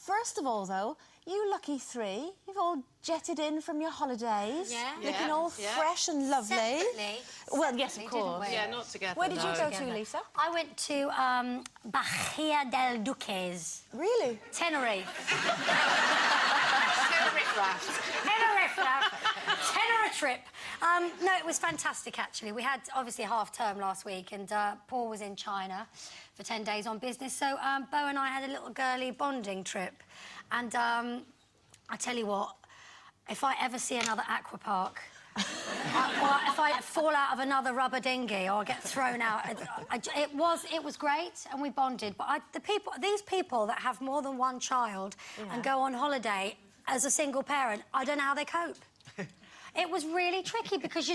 First of all, though, you lucky three, you've all jetted in from your holidays. Yeah. Looking all fresh and lovely. Separately. Well, yes, of course. Yeah, not together. Where did you go to, Lisa? I went to Bahia del Duques. Really? Tenerife. Tenerife raft. Tenerife raft. Tenerife trip. No, it was fantastic, actually. We had, obviously, half-term last week, and Paul was in China for 10 days on business, so Beau and I had a little girly bonding trip. And I tell you what, if I ever see another aqua park, or if I fall out of another rubber dinghy or get thrown out, it was great, and we bonded. But these people that have more than one child and go on holiday as a single parent, I don't know how they cope. It was really tricky because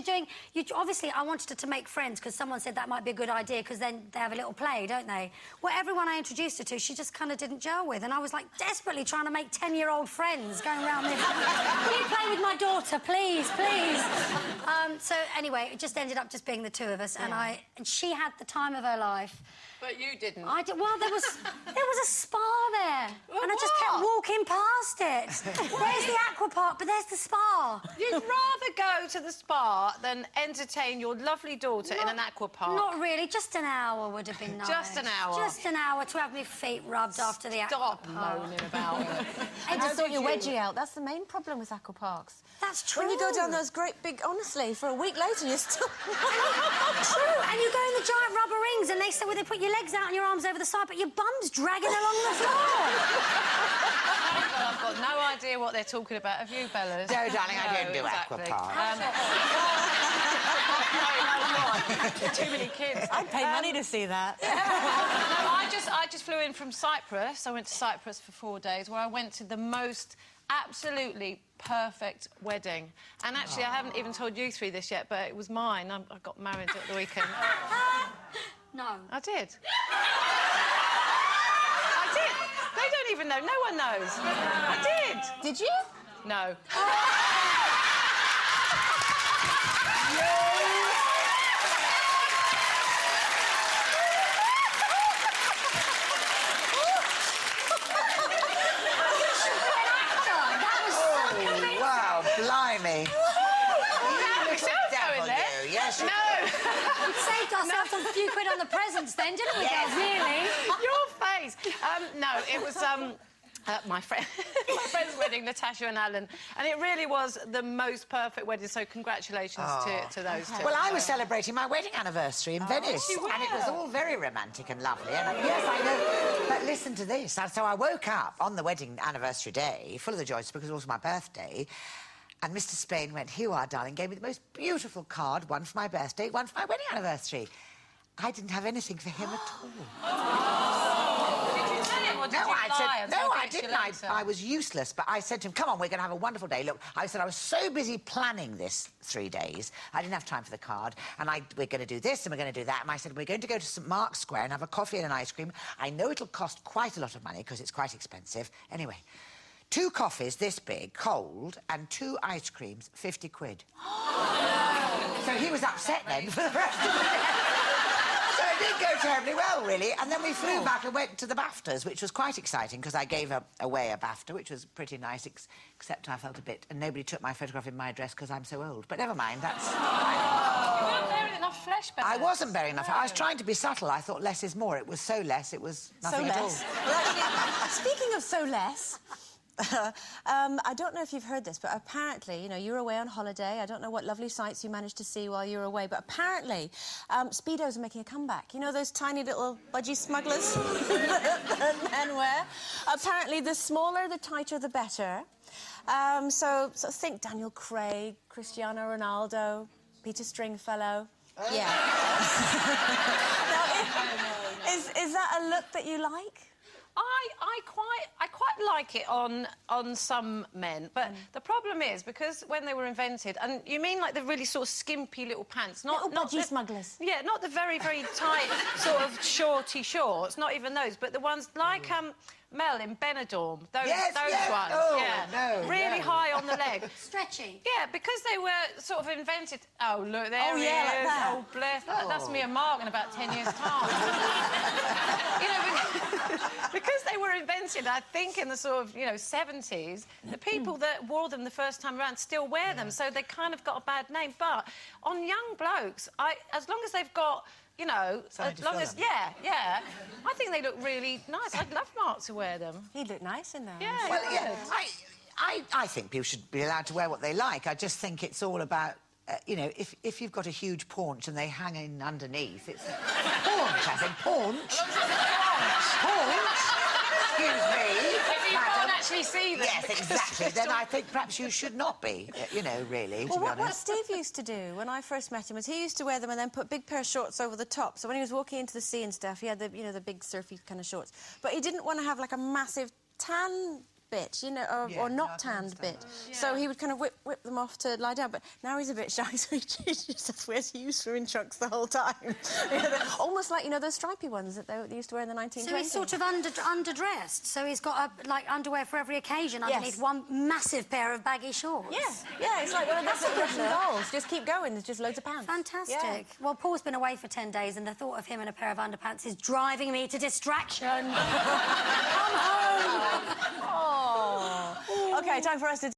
obviously, I wanted her to make friends because someone said that might be a good idea because then they have a little play, don't they? Well, everyone I introduced her to, she just kind of didn't gel with, and I was, like, desperately trying to make 10-year-old friends going around this. Will you play with my daughter, please, please? So, anyway, it just ended up just being the two of us, and she had the time of her life. But you didn't. Well, there was a spa there, and I just kept walking past it. There's the aqua park, but there's the spa. You'd rather go to the spa than entertain your lovely daughter in an aqua park. Not really. Just an hour would have been nice. Just an hour. Just an hour to have my feet rubbed after the aqua park. Stop moaning about it. And just sort your wedgie out. That's the main problem with aqua parks. That's true. When you go down those great big... Honestly, for a week later, you're still... True, and you go in the giant rubber rings, and they say, well, they put your legs out and your arms over the side, but your bum's dragging along the floor. I've got no idea what they're talking about. Have you, Bellas? No, darling, I don't do exactly. aqua park. Too many kids. I'd pay money to see that. No, I just flew in from Cyprus. I went to Cyprus for 4 days, where I went to the most absolutely perfect wedding. And actually, I haven't even told you three this yet, but it was mine. I got married at the weekend. No. I did. I did. They don't even know. No one knows. I did. Did you? No. Wow, blimey. Yes, no. We saved ourselves a few quid on the presents then, didn't we, girls, really? Your face. No, it was my friend's wedding, Natasha and Alan, and it really was the most perfect wedding, so congratulations to those two. Well, I was celebrating my wedding anniversary in Venice, and it was all very romantic and lovely. And yes, I know, but listen to this. So I woke up on the wedding anniversary day, full of the joys, because it was my birthday, and Mr. Spain went, "Here you are, darling," gave me the most beautiful card, one for my birthday, one for my wedding anniversary. I didn't have anything for him at all. Did you tell him, or did you lie? No, I didn't. I was useless, but I said to him, "Come on, we're going to have a wonderful day." Look, I said I was so busy planning this 3 days, I didn't have time for the card, and we're going to do this and we're going to do that. And I said, we're going to go to St Mark's Square and have a coffee and an ice cream. I know it'll cost quite a lot of money because it's quite expensive. Anyway, 2 coffees this big, cold, and 2 ice creams, 50 quid. So he was upset then for the rest of the day. So it didn't go terribly well, really. And then we flew back and went to the BAFTAs, which was quite exciting, because I gave away a BAFTA, which was pretty nice, except I felt a bit... And nobody took my photograph in my dress because I'm so old. But never mind, that's... You weren't bearing enough flesh, Beth. I wasn't bearing enough. I was trying to be subtle. I thought less is more. It was so less, it was nothing at all. Well, actually, speaking of so less... I don't know if you've heard this, but apparently, you know, you're away on holiday. I don't know what lovely sights you managed to see while you were away, but apparently, Speedos are making a comeback. You know those tiny little budgie smugglers that men wear? Apparently, the smaller, the tighter, the better. So think Daniel Craig, Cristiano Ronaldo, Peter Stringfellow. Yeah. Now, is that a look that you like? I quite like it on some men, but the problem is, because when they were invented, and you mean like the really sort of skimpy little pants, not budgie smugglers. Yeah, not the very, very tight sort of shorty shorts, not even those, but the ones like Mel in Benidorm, those ones. Oh, yeah, no, really high on the leg. Stretchy. Yeah, because they were sort of invented. Oh, look, there he is. Like that. Oh, bless. That's me and Mark in about 10 years' time. You know, because they they were invented, I think, in the sort of, 70s, the people that wore them the first time around still wear them, so they kind of got a bad name. But on young blokes, as long as they've got... as long as... Yeah. I think they look really nice. I'd love Mark to wear them. He'd look nice in those. Yeah, Well, yeah, I think people should be allowed to wear what they like. I just think it's all about, if you've got a huge paunch and they hang in underneath, it's... Paunch, I think. Paunch. Paunch. Excuse me. If you can't actually see them. Yes, exactly. Then I think perhaps you should not be, really, Well, to be what honest. Steve used to do when I first met him was he used to wear them and then put big pair of shorts over the top. So when he was walking into the sea and stuff, he had the, the big surfy kind of shorts. But he didn't want to have, like, a massive tan bit, or not tanned bit. Yeah. So he would kind of whip them off to lie down. But now he's a bit shy, so he just wears swimming trunks the whole time. Almost like, those stripy ones that they used to wear in the 1920s. So he's sort of underdressed. So he's got, underwear for every occasion underneath one massive pair of baggy shorts. Yeah, it's like one of those Russian dolls. Just keep going, there's just loads of pants. Fantastic. Yeah. Well, Paul's been away for 10 days, and the thought of him in a pair of underpants is driving me to distraction. Come home! Oh. OK, time for us to